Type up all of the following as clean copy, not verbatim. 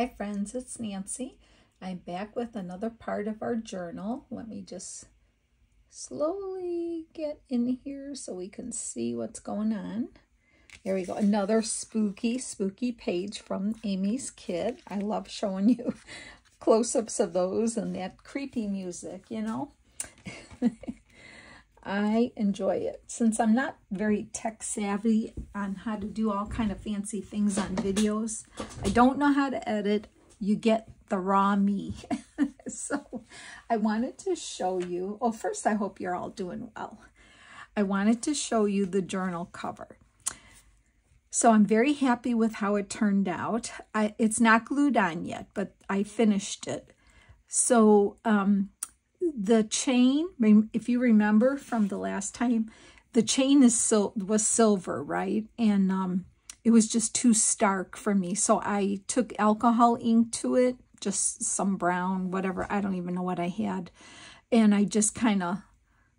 Hi friends, it's Nancy. I'm back with another part of our journal. Let me just slowly get in here so we can see what's going on. There we go. Another spooky page from Amy's Kit. I love showing you close-ups of those and that creepy music, you know. I enjoy it. Since I'm not very tech savvy on how to do all kind of fancy things on videos, I don't know how to edit. You get the raw me. So I wanted to show you, well, first I hope you're all doing well. I wanted to show you the journal cover. So I'm very happy with how it turned out. It's not glued on yet, but I finished it. So the chain, if you remember from the last time, the chain was silver, right? And it was just too stark for me. So I took alcohol ink to it, just some brown, whatever. I don't even know what I had. And I just kind of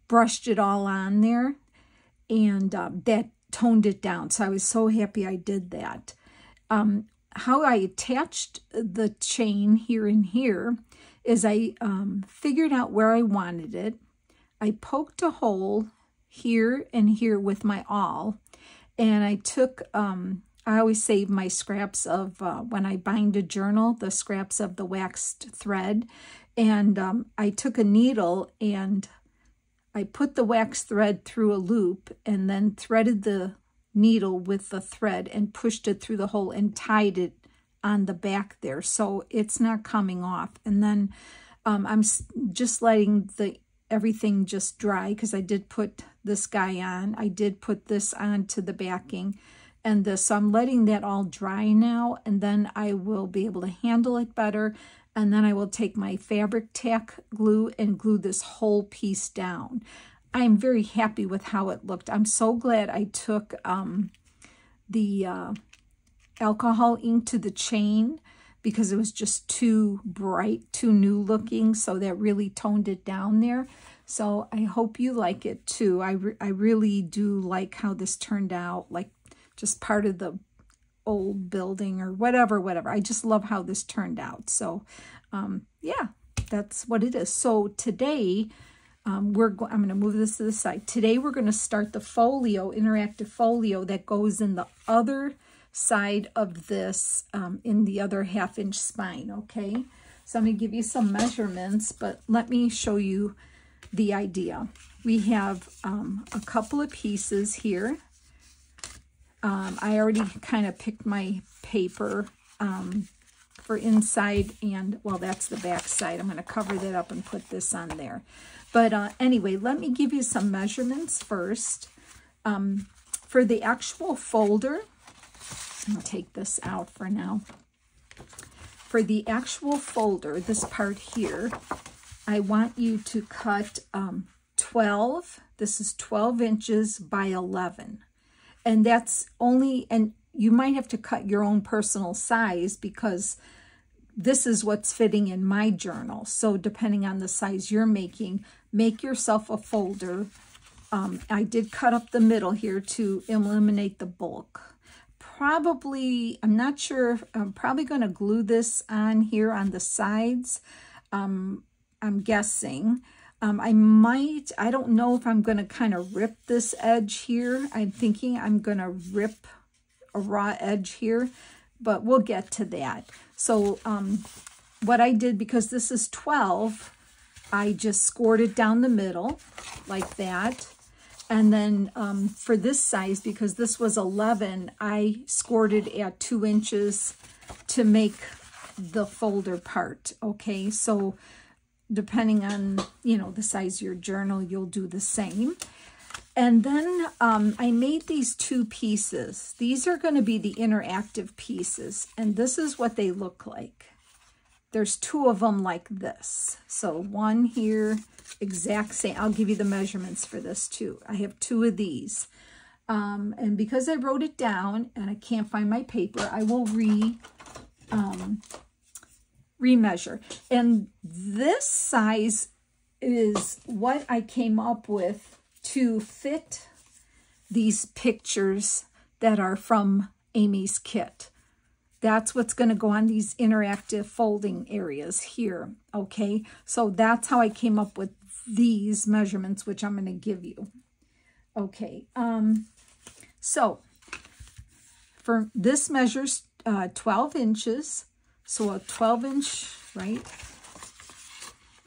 brushed it all on there. And that toned it down. So I was so happy I did that. How I attached the chain here and here is I figured out where I wanted it. I poked a hole here and here with my awl, and I took, I always save my scraps of, when I bind a journal, the scraps of the waxed thread, and I took a needle and I put the wax thread through a loop and then threaded the needle with the thread and pushed it through the hole and tied it on the back there, so it's not coming off. And then I'm just letting everything just dry, because I did put this guy on. I did put this on to the backing and this. So I'm letting that all dry now, and then I will be able to handle it better. And then I will take my fabric tack glue and glue this whole piece down. I'm very happy with how it looked. I'm so glad I took the alcohol ink to the chain, because it was just too bright, too new looking, so that really toned it down there. So I hope you like it too. I really do like how this turned out, like just part of the old building or whatever. I just love how this turned out. So yeah, that's what it is. So today I'm going to move this to the side. Today we're going to start the folio, interactive folio that goes in the other side of this, in the other 1/2-inch spine. Okay, so I'm going to give you some measurements, but let me show you the idea. We have a couple of pieces here. I already kind of picked my paper for inside, and well, that's the back side. I'm going to cover that up and put this on there. But anyway, let me give you some measurements first. For the actual folder, I'm going to take this out for now. For the actual folder, this part here, I want you to cut 12. This is 12 inches by 11. And that's only, and you might have to cut your own personal size, because this is what's fitting in my journal. So depending on the size you're making, make yourself a folder. I did cut up the middle here to eliminate the bulk. Probably, I'm not sure, I'm probably going to glue this on here on the sides. I'm guessing. I don't know if I'm going to kind of rip this edge here. I'm thinking I'm going to rip a raw edge here, but we'll get to that. So what I did, because this is 12, I just scored it down the middle like that. And then for this size, because this was 11, I scored it at 2 inches to make the folder part. Okay, so depending on, you know, the size of your journal, you'll do the same. And then I made these 2 pieces. These are going to be the interactive pieces, and this is what they look like. There's 2 of them like this. So one here, exact same. I'll give you the measurements for this too. I have 2 of these. And because I wrote it down and I can't find my paper, I will remeasure. And this size is what I came up with to fit these pictures that are from Amy's Kit. That's what's going to go on these interactive folding areas here, okay? So that's how I came up with these measurements, which I'm going to give you. Okay, so for this measures 12 inches, so a 12-inch, right?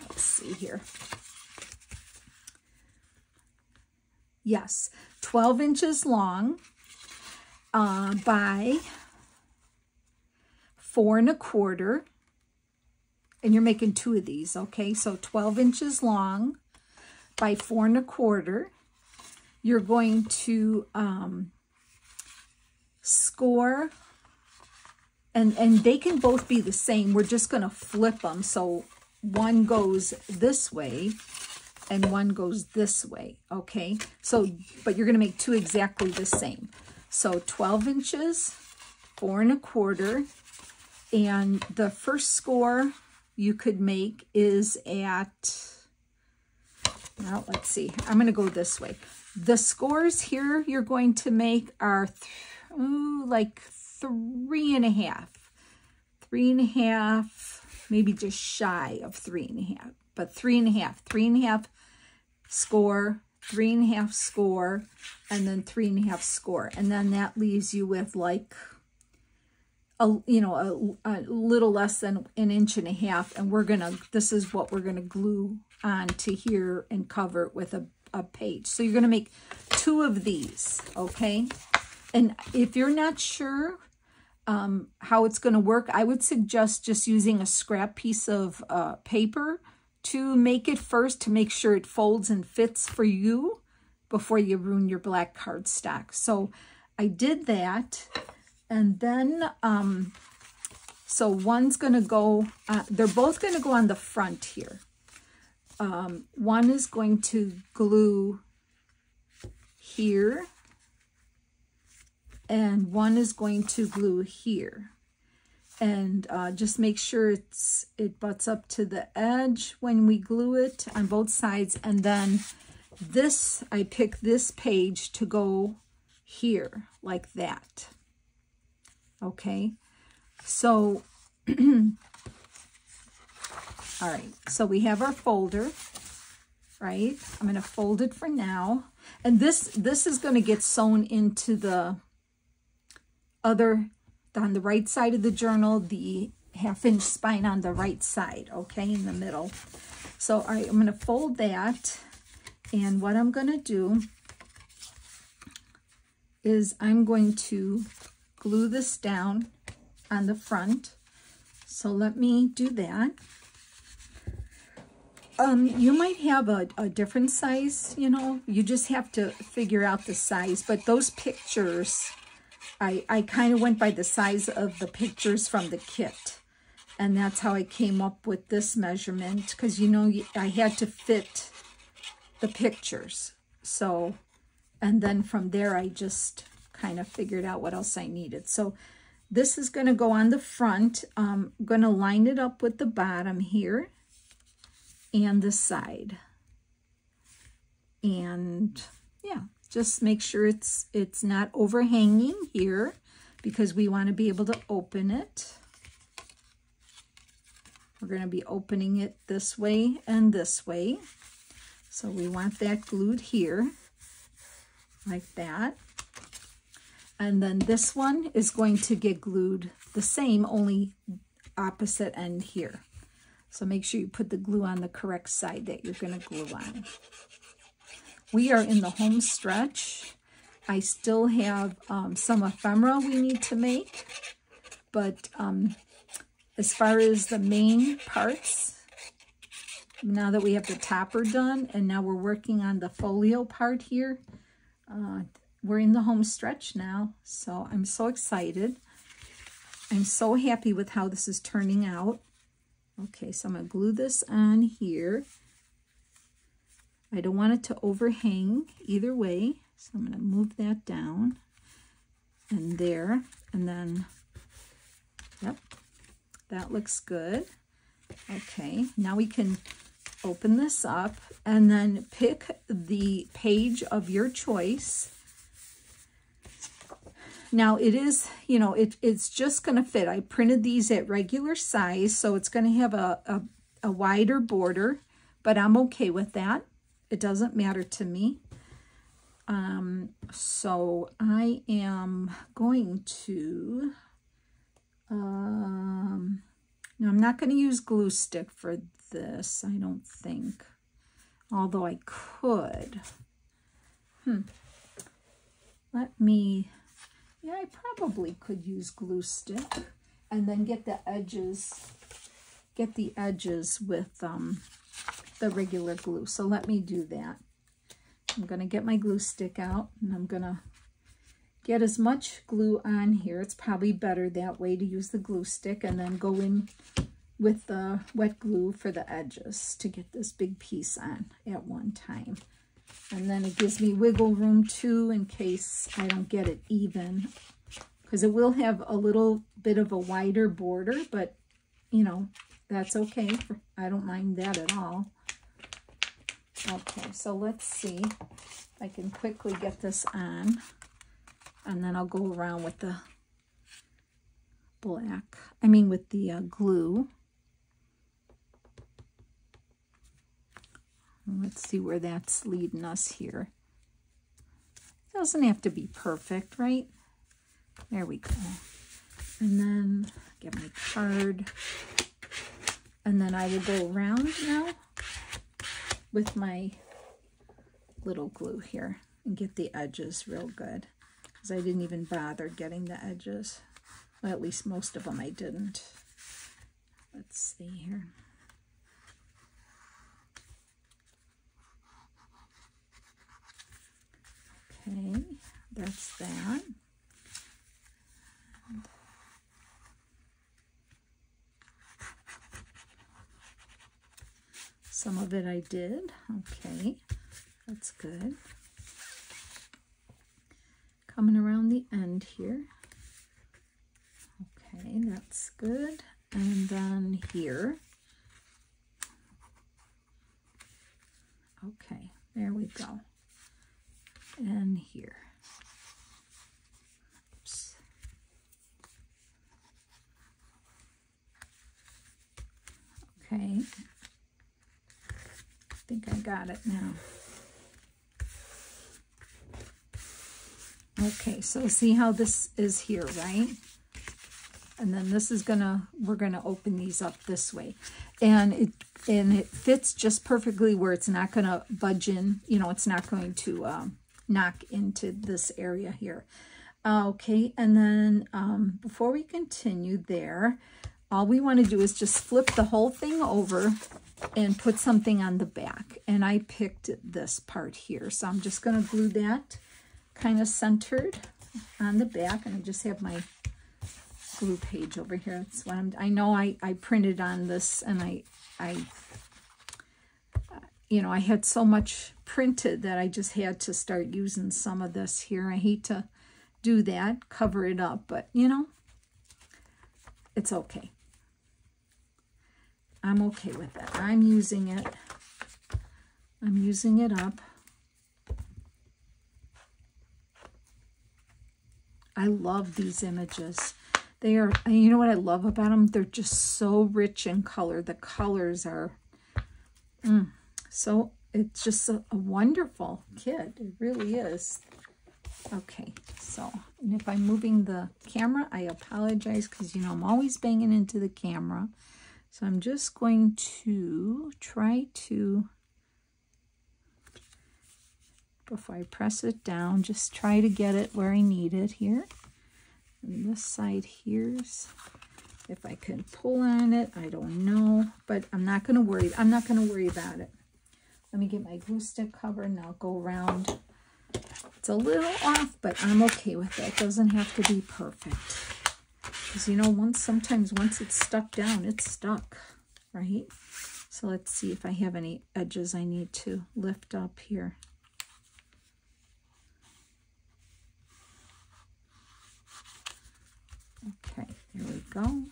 Let's see here. Yes, 12 inches long by 4 1/4, and you're making 2 of these, okay? So 12 inches long by 4 1/4. You're going to score, and they can both be the same. We're just going to flip them. So one goes this way and one goes this way, okay? So, but you're going to make 2 exactly the same. So 12 inches, 4 1/4, and the first score you could make is at, well, let's see. I'm going to go this way. The scores here you're going to make are like 3 1/2. 3 1/2, maybe just shy of 3 1/2, but 3 1/2. 3 1/2 score, 3 1/2 score, and then 3 1/2 score. And then that leaves you with like a little less than 1.5 inches, and we're gonna, this is what we're gonna glue onto here and cover it with a page. So you're gonna make 2 of these, okay? And if you're not sure how it's gonna work, I would suggest just using a scrap piece of paper to make it first, to make sure it folds and fits for you before you ruin your black cardstock. So I did that. And then, so one's going to go, they're both going to go on the front here. One is going to glue here, and one is going to glue here. And just make sure it butts up to the edge when we glue it on both sides. And then this, I pick this page to go here, like that. Okay, so, all right, so we have our folder, right? I'm going to fold it for now. And this is going to get sewn into the other, on the right side of the journal, the 1/2-inch spine on the right side, okay, in the middle. So, all right, I'm going to fold that. And what I'm going to do is I'm going to glue this down on the front. So let me do that. You might have a different size, you know, you just have to figure out the size. But those pictures, I kind of went by the size of the pictures from the kit. And that's how I came up with this measurement, because, you know, I had to fit the pictures. So, and then from there, I just kind of figured out what else I needed. So this is going to go on the front. I'm going to line it up with the bottom here and the side. And yeah, just make sure it's not overhanging here, because we want to be able to open it. We're going to be opening it this way and this way. So we want that glued here like that. And then this one is going to get glued the same, only opposite end here. So make sure you put the glue on the correct side that you're going to glue on. We are in the home stretch. I still have some ephemera we need to make. But as far as the main parts, now that we have the topper done, and now we're working on the folio part here, we're in the home stretch now, so I'm so excited. I'm so happy with how this is turning out. Okay, so I'm going to glue this on here. I don't want it to overhang either way, so I'm going to move that down and there, and then, yep, that looks good. Okay, now we can open this up and then pick the page of your choice. Now it is, you know, it's just going to fit. I printed these at regular size, so it's going to have a wider border, but I'm okay with that. It doesn't matter to me. So I am going to, now I'm not going to use glue stick for this, I don't think, although I could. Let me, yeah, I probably could use glue stick and then get the edges with the regular glue. So let me do that. I'm going to get my glue stick out, and I'm going to get as much glue on here. It's probably better that way to use the glue stick, and then go in with the wet glue for the edges to get this big piece on at one time. And then it gives me wiggle room too in case I don't get it even, because it will have a little bit of a wider border, but you know, that's okay. I don't mind that at all. Okay, so let's see if I can quickly get this on, and then I'll go around with the black, with the glue. Let's see where that's leading us here. It doesn't have to be perfect, right? There we go. And then get my card, and then I will go around now with my little glue here and get the edges real good, because I didn't even bother getting the edges. Well, at least most of them I didn't. Let's see here. Okay, that's that. Some of it I did. Okay, that's good. Coming around the end here. Okay, that's good. And then here. Okay, there we go. And here. Oops. Okay. I think I got it now. Okay, so see how this is here, right? And then this is we're gonna open these up this way. And it fits just perfectly where it's not gonna budge in, you know, it's not going to knock into this area here. Okay, and then before we continue there, all we want to do is just flip the whole thing over and put something on the back. And I picked this part here, so I'm just going to glue that kind of centered on the back. And I just have my glue page over here. That's what I know I printed on this, and I you know, I had so much printed that I just had to start using some of this here. I hate to do that, cover it up, but you know, it's okay. I'm okay with it. I'm using it. I'm using it up. I love these images. They are, you know what I love about them? They're just so rich in color. The colors are, so it's just a wonderful kit. It really is. Okay, so, and if I'm moving the camera, I apologize, because, you know, I'm always banging into the camera. So I'm just going to try to, before I press it down, just try to get it where I need it here. And this side here's, if I can pull on it, I don't know, but I'm not going to worry. I'm not going to worry about it. Let me get my glue stick cover, and I'll go around. It's a little off, but I'm okay with it. It doesn't have to be perfect. Because, you know, sometimes once it's stuck down, it's stuck, right? So let's see if I have any edges I need to lift up here. Okay, there we go.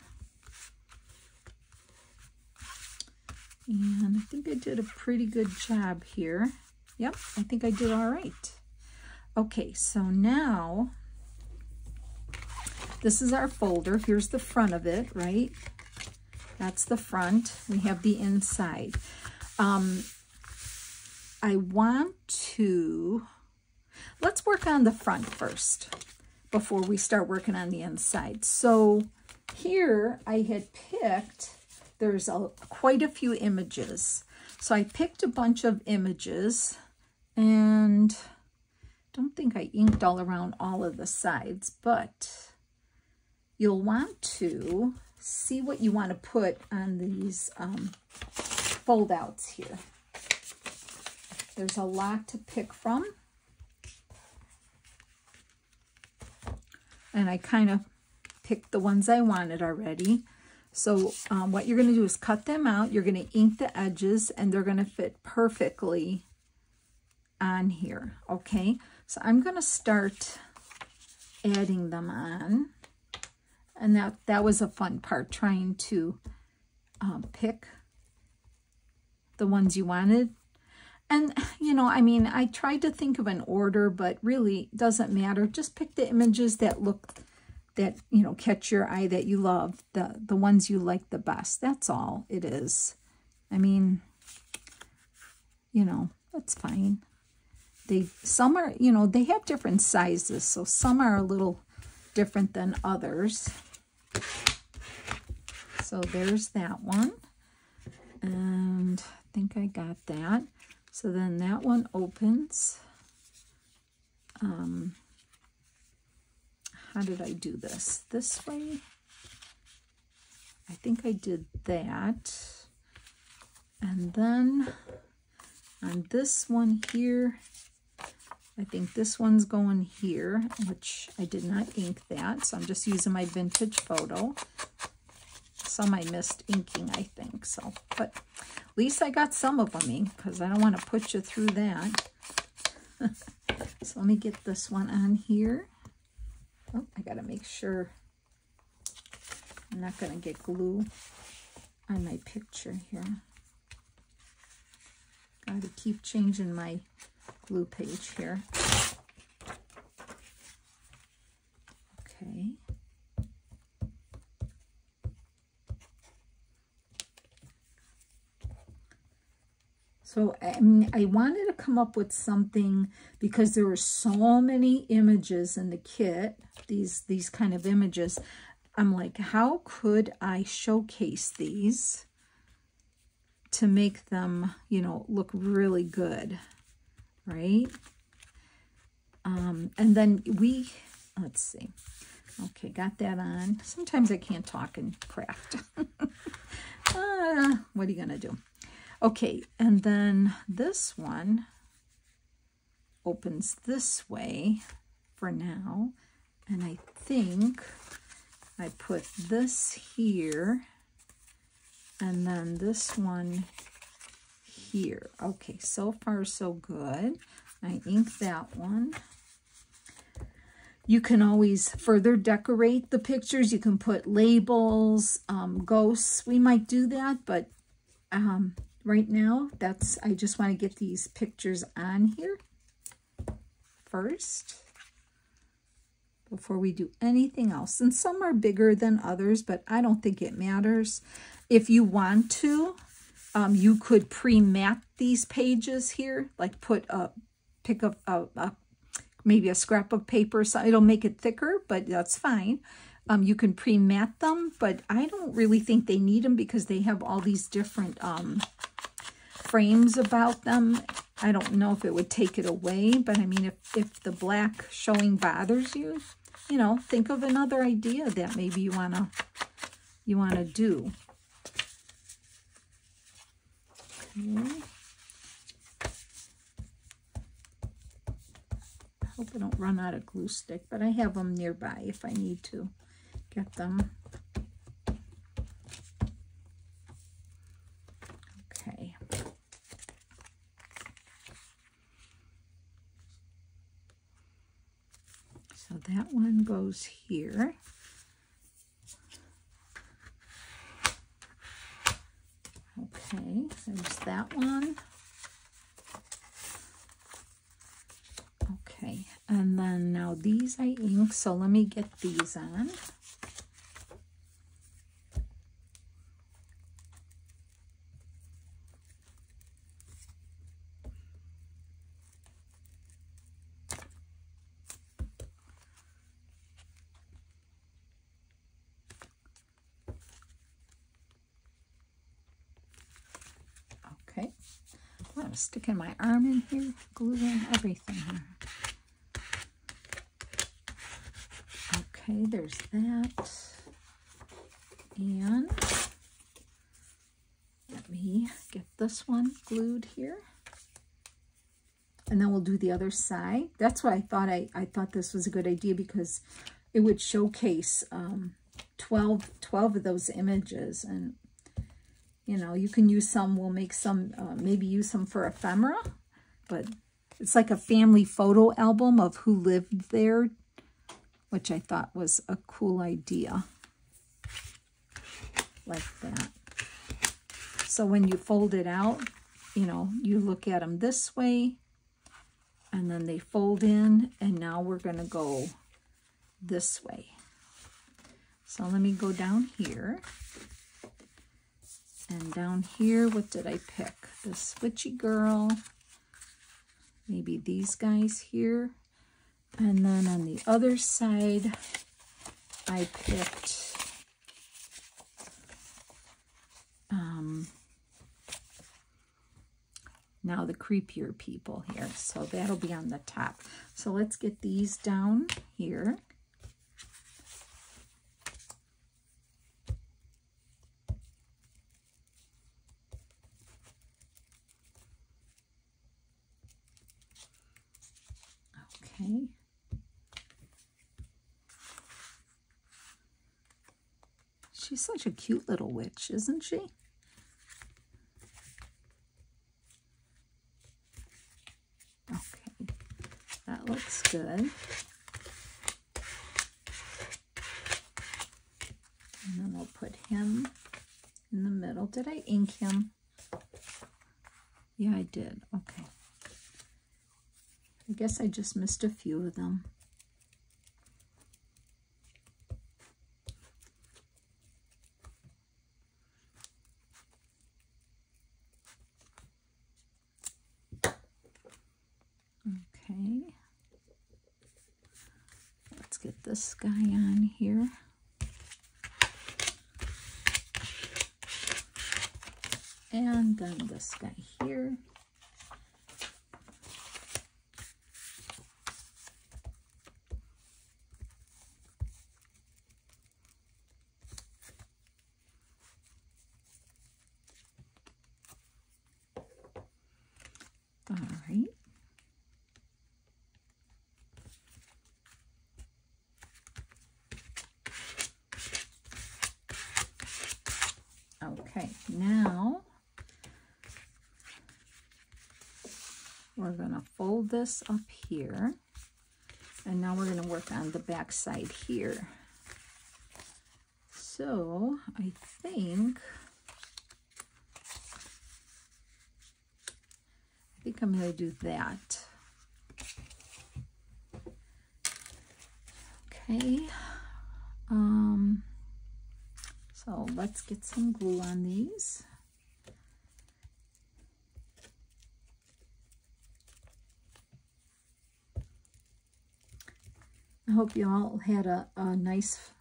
And I think I did a pretty good job here. Yep, I think I did all right. Okay, so now this is our folder. Here's the front of it, right? That's the front. We have the inside. I want to, let's work on the front first before we start working on the inside. So here I had picked, there's quite a few images. So I picked a bunch of images, and don't think I inked all around all of the sides, but you'll want to see what you want to put on these fold outs here. There's a lot to pick from. And I kind of picked the ones I wanted already. So what you're going to do is cut them out. You're going to ink the edges, and they're going to fit perfectly on here. Okay, so I'm going to start adding them on. And that was a fun part, trying to pick the ones you wanted. And, you know, I mean, I tried to think of an order, but really it doesn't matter. Just pick the images that look, that, you know, catch your eye, that you love, the ones you like the best. That's all it is. I mean, you know, that's fine. Some are, you know, they have different sizes, so some are a little different than others. So there's that one. And I think I got that. So then that one opens. How did I do this? This way? I think I did that. And then on this one here, I think this one's going here, which I did not ink that, so I'm just using my vintage photo. Some I missed inking, I think, so, but at least I got some of them inked, because I don't want to put you through that. So let me get this one on here. Oh, I got to make sure I'm not going to get glue on my picture here. Got to keep changing my glue page here. Okay. So I wanted to come up with something, because there were so many images in the kit, these kind of images. I'm like, how could I showcase these to make them, you know, look really good, right? And then let's see. Okay, got that on. Sometimes I can't talk and craft. What are you gonna do? Okay, and then this one opens this way for now. And I think I put this here, and then this one here. Okay, so far so good. I inked that one. You can always further decorate the pictures. You can put labels, ghosts. We might do that, but right now, I just want to get these pictures on here first before we do anything else. And some are bigger than others, but I don't think it matters. If you want to, you could pre-mat these pages here, like pick up maybe a scrap of paper. So it'll make it thicker, but that's fine. You can pre-mat them, but I don't really think they need them, because they have all these different frames about them. I don't know if it would take it away, but I mean, if the black showing bothers you, you know, think of another idea that maybe you wanna do. Okay. I hope I don't run out of glue stick, but I have them nearby if I need to get them. Okay. So that one goes here. Okay, there's that one. Okay, and then now these I ink, so let me get these on. Okay, I'm sticking my arm in here, gluing everything here. Okay, there's that. And let me get this one glued here. And then we'll do the other side. That's why I thought this was a good idea, because it would showcase 12 of those images. And, you know, you can use some, we'll make some, maybe use some for ephemera. But it's like a family photo album of who lived there, which I thought was a cool idea, like that. So when you fold it out, you know, you look at them this way, and then they fold in, and now we're going to go this way. So let me go down here. And down here, what did I pick? The Switchy Girl. Maybe these guys here. And then on the other side, I picked now the creepier people here. So that'll be on the top. So let's get these down here. Okay. She's such a cute little witch, isn't she? Okay, that looks good. And then we'll put him in the middle. Did I ink him? Yeah, I did. Okay. I guess I just missed a few of them. Okay. Let's get this guy on here. And then this guy here. All right. Okay, now we're going to fold this up here, and now we're going to work on the back side here. So I think I'm going to do that. Okay. So let's get some glue on these. I hope you all had a nice,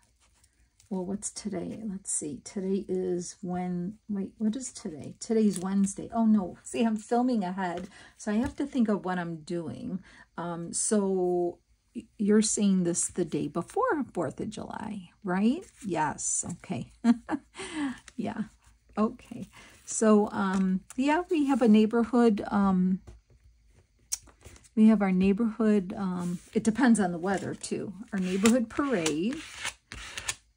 well, what's today? Let's see. Today is wait, what is today? Today's Wednesday. Oh, no. See, I'm filming ahead, so I have to think of what I'm doing. So you're seeing this the day before 4th of July, right? Yes. Okay. Yeah. Okay. So, yeah, we have a neighborhood, we have our neighborhood, it depends on the weather too, our neighborhood parade.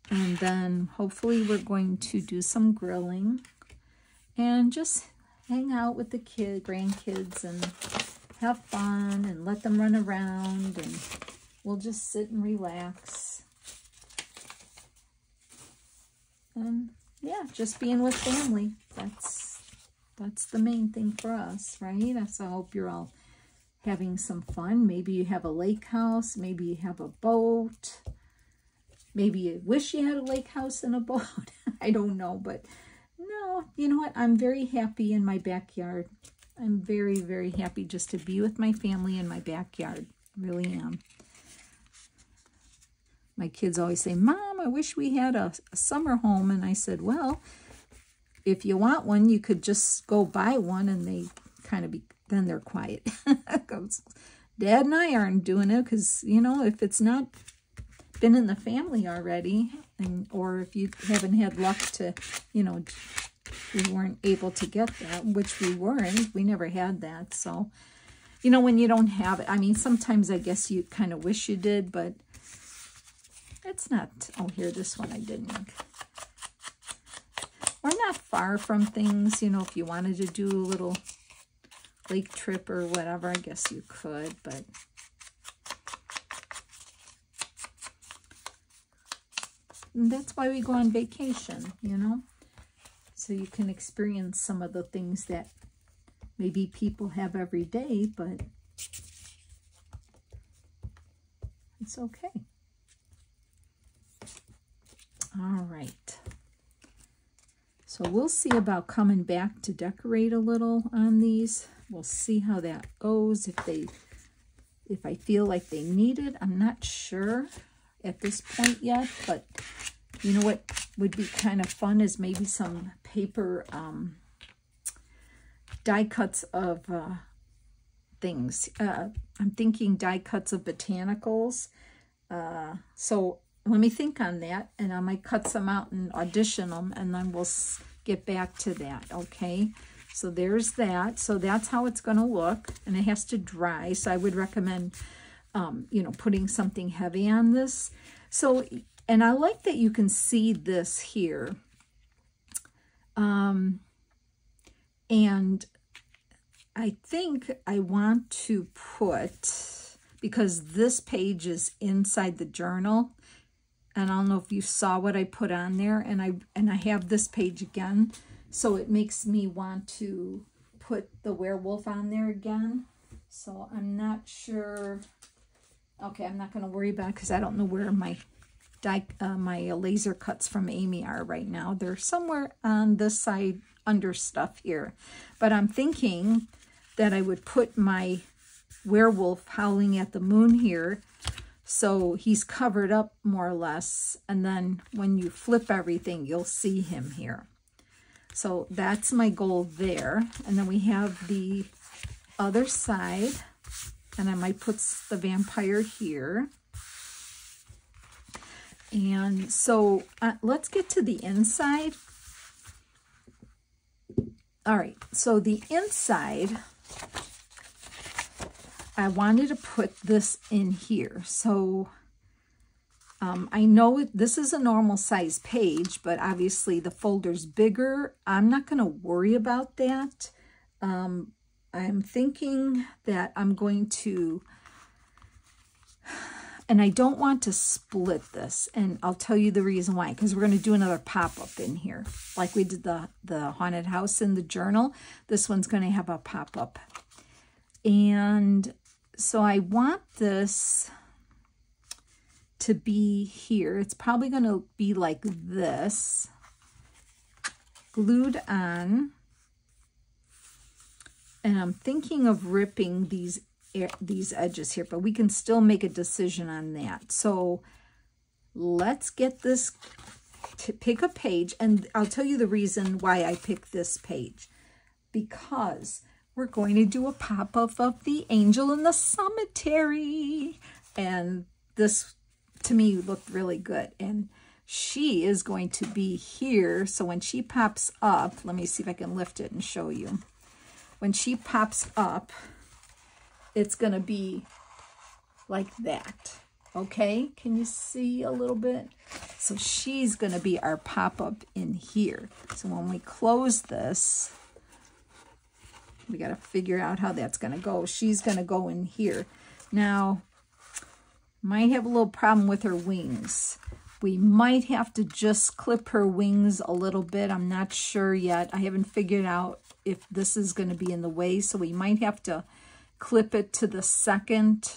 And then hopefully we're going to do some grilling and just hang out with the grandkids and have fun and let them run around, and we'll just sit and relax. And yeah, just being with family. That's the main thing for us, right? So I hope you're all having some fun. Maybe you have a lake house. Maybe you have a boat. Maybe you wish you had a lake house and a boat. I don't know, but no, you know what? I'm very happy in my backyard. I'm very, very happy just to be with my family in my backyard. Really am. My kids always say, Mom, I wish we had a summer home. And I said, well, if you want one, you could just go buy one. And they kind of then they're quiet. Dad and I aren't doing it because, you know, if it's not been in the family already, or if you haven't had luck to, you know, we weren't able to get that, which we weren't. We never had that. So, you know, when you don't have it, I mean, sometimes I guess you kind of wish you did, but it's not. Oh, here, this one I didn't make. We're not far from things, you know, if you wanted to do a little lake trip or whatever, I guess you could, but and that's why we go on vacation, you know, so you can experience some of the things that maybe people have every day, but it's okay. All right. So we'll see about coming back to decorate a little on these. We'll see how that goes. If I feel like they need it, I'm not sure at this point yet, but you know what would be kind of fun is maybe some paper die cuts of things. I'm thinking die cuts of botanicals. So let me think on that, and I might cut some out and audition them, and then we'll get back to that, okay? So there's that. So that's how it's going to look, and it has to dry. So I would recommend, you know, putting something heavy on this. So, and I like that you can see this here. And I think I want to put, because this page is inside the journal, and I don't know if you saw what I put on there, and I have this page again, so it makes me want to put the werewolf on there again. So I'm not sure. Okay, I'm not going to worry about it because I don't know where my my laser cuts from Amy are right now. They're somewhere on this side under stuff here. But I'm thinking that I would put my werewolf howling at the moon here, so he's covered up more or less, and then when you flip everything, you'll see him here. So that's my goal there. And then we have the other side, and I might put the vampire here. And so let's get to the inside. All right, so the inside, I wanted to put this in here. So I know this is a normal size page, but obviously the folder's bigger. I'm not going to worry about that. I'm thinking that I'm going to, and I don't want to split this, and I'll tell you the reason why, because we're going to do another pop-up in here. Like we did the haunted house in the journal, this one's going to have a pop-up. And so I want this to be here. It's probably going to be like this, glued on. And I'm thinking of ripping these edges here, but we can still make a decision on that. So let's get this, to pick a page, and I'll tell you the reason why I picked this page. Because we're going to do a pop-up of the angel in the cemetery. And this, to me, looked really good. And she is going to be here. So when she pops up, let me see if I can lift it and show you. When she pops up, it's going to be like that. Okay, can you see a little bit? So she's going to be our pop-up in here. So when we close this, we got to figure out how that's going to go. She's going to go in here. Now, might have a little problem with her wings. We might have to just clip her wings a little bit. I'm not sure yet. I haven't figured out if this is going to be in the way, so we might have to clip it to the second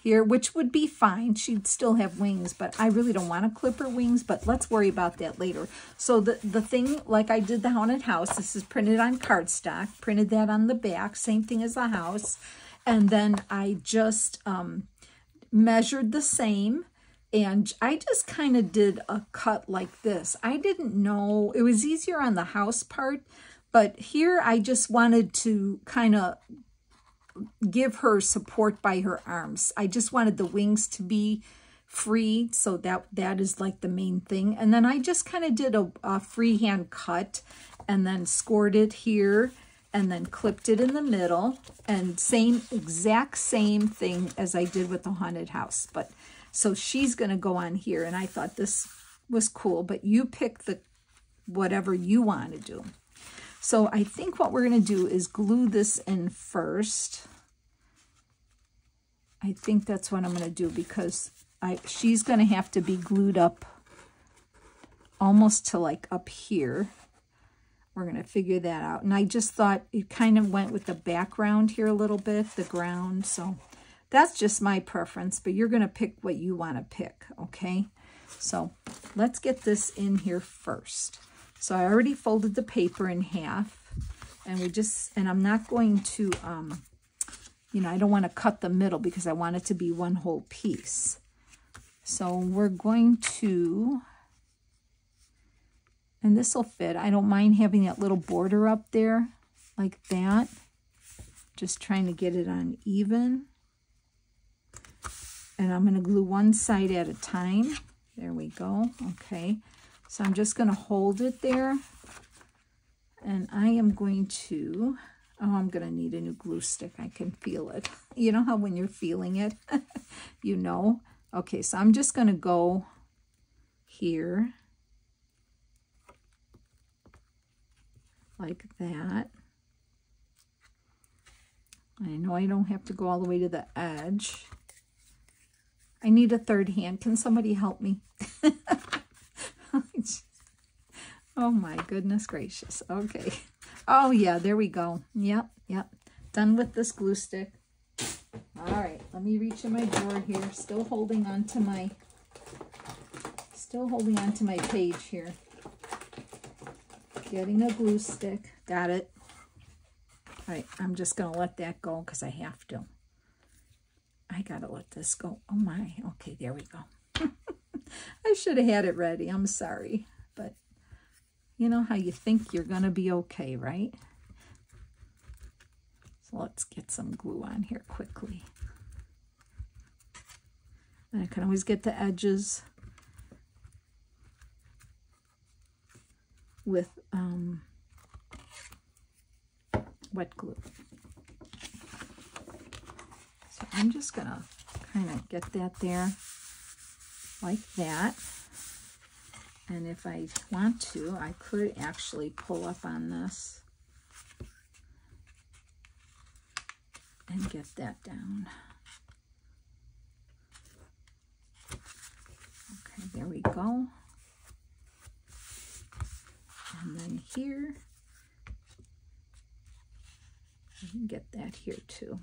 here, which would be fine. She'd still have wings, but I really don't want to clip her wings, but let's worry about that later. So the thing, like I did the haunted house, this is printed on cardstock, printed that on the back, same thing as the house. And then I just measured the same, and I just kind of did a cut like this. I didn't know, it was easier on the house part, but here I just wanted to kind of give her support by her arms. I just wanted the wings to be free, so that is like the main thing. And then I just kind of did a freehand cut and then scored it here and then clipped it in the middle, and exact same thing as I did with the haunted house. But so she's going to go on here, and I thought this was cool, but you pick whatever you want to do. So I think what we're going to do is glue this in first. I think that's what I'm going to do, because she's going to have to be glued up almost to like up here. We're going to figure that out. And I just thought it kind of went with the background here a little bit, the ground. So that's just my preference, but you're going to pick what you want to pick, okay? So let's get this in here first. So I already folded the paper in half, and I'm not going to, you know, I don't want to cut the middle because I want it to be one whole piece. So we're going to, and this will fit. I don't mind having that little border up there like that. Just trying to get it on even. And I'm going to glue one side at a time. There we go. Okay. So I'm just going to hold it there, and I am going to, I'm going to need a new glue stick. I can feel it. You know how when you're feeling it, you know? Okay, so I'm just going to go here like that. I know I don't have to go all the way to the edge. I need a third hand. Can somebody help me? Oh my goodness gracious. Okay. Oh yeah, there we go. Yep. Done with this glue stick. All right, let me reach in my drawer here. Still holding on to my page here. Getting a glue stick. Got it. All right, I'm just gonna let that go because I have to. I gotta let this go. Oh my. Okay, there we go. I should have had it ready. I'm sorry. But you know how you think you're going to be okay, right? So let's get some glue on here quickly. And I can always get the edges with wet glue. So I'm just going to kind of get that there like that. And if I want to, I could actually pull up on this and get that down. Okay, there we go. And then here, I can get that here too.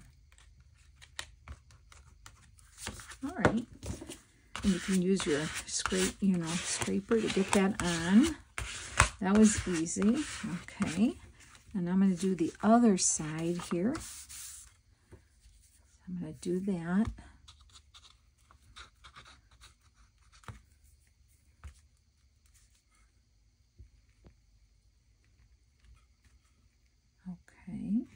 All right. And you can use your scraper to get that on. That was easy. Okay. And I'm going to do the other side here. I'm going to do that. Okay.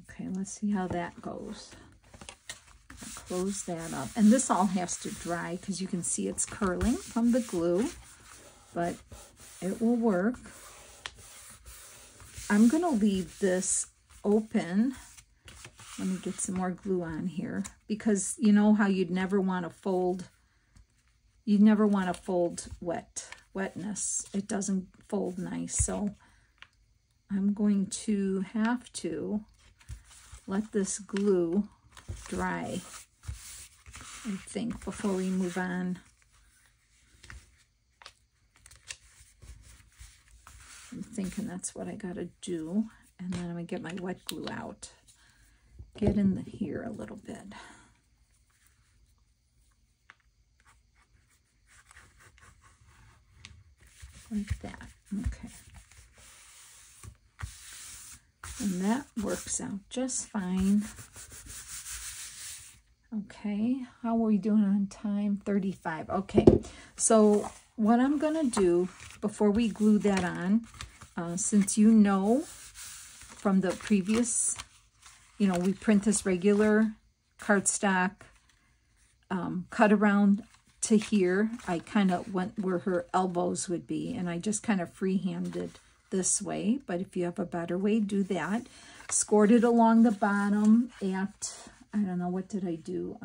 Okay, let's see how that goes. Close that up. And this all has to dry because you can see it's curling from the glue, but it will work. I'm going to leave this open. Let me get some more glue on here, because you know how you'd never want to fold wetness. It doesn't fold nice. So I'm going to have to let this glue dry. I think, before we move on. I'm thinking that's what I gotta do. And then I'm gonna get my wet glue out. Get in here a little bit. Like that. Okay. And that works out just fine. Okay, how are we doing on time? 35. Okay, so what I'm gonna do before we glue that on, since you know from the previous, you know, we print this regular cardstock, cut around to here. I kind of went where her elbows would be, and I just kind of freehanded this way, but if you have a better way, do that. Scored it along the bottom at, I don't know, what did I do?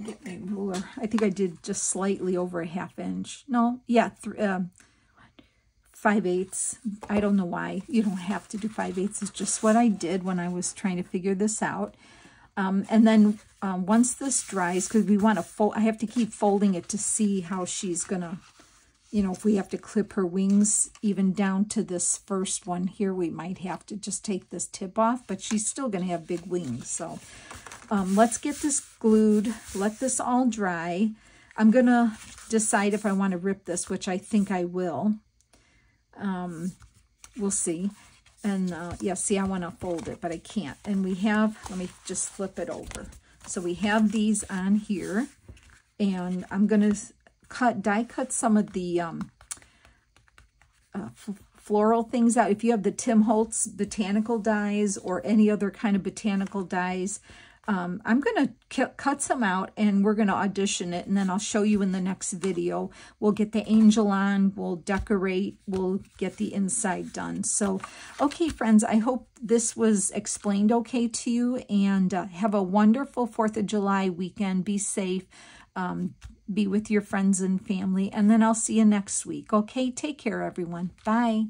Get my ruler. I think I did just slightly over a 1/2 inch. No, yeah, 5/8. I don't know why. You don't have to do 5/8. It's just what I did when I was trying to figure this out. And then once this dries, because we want to fold, I have to keep folding it to see how she's gonna, you know, if we have to clip her wings even down to this first one here, we might have to just take this tip off, but she's still going to have big wings. So let's get this glued, let this all dry. I'm going to decide if I want to rip this, which I think I will. We'll see. And yeah, see, I want to fold it, but I can't. And we have, let me just flip it over. So we have these on here, and I'm going to die cut some of the floral things out. If you have the Tim Holtz botanical dies or any other kind of botanical dies, I'm going to cut some out, and we're going to audition it, and then I'll show you in the next video. We'll get the angel on, we'll decorate, we'll get the inside done. So, okay, friends, I hope this was explained okay to you, and have a wonderful 4th of July weekend. Be safe. Be with your friends and family, and then I'll see you next week. Okay, take care, everyone. Bye.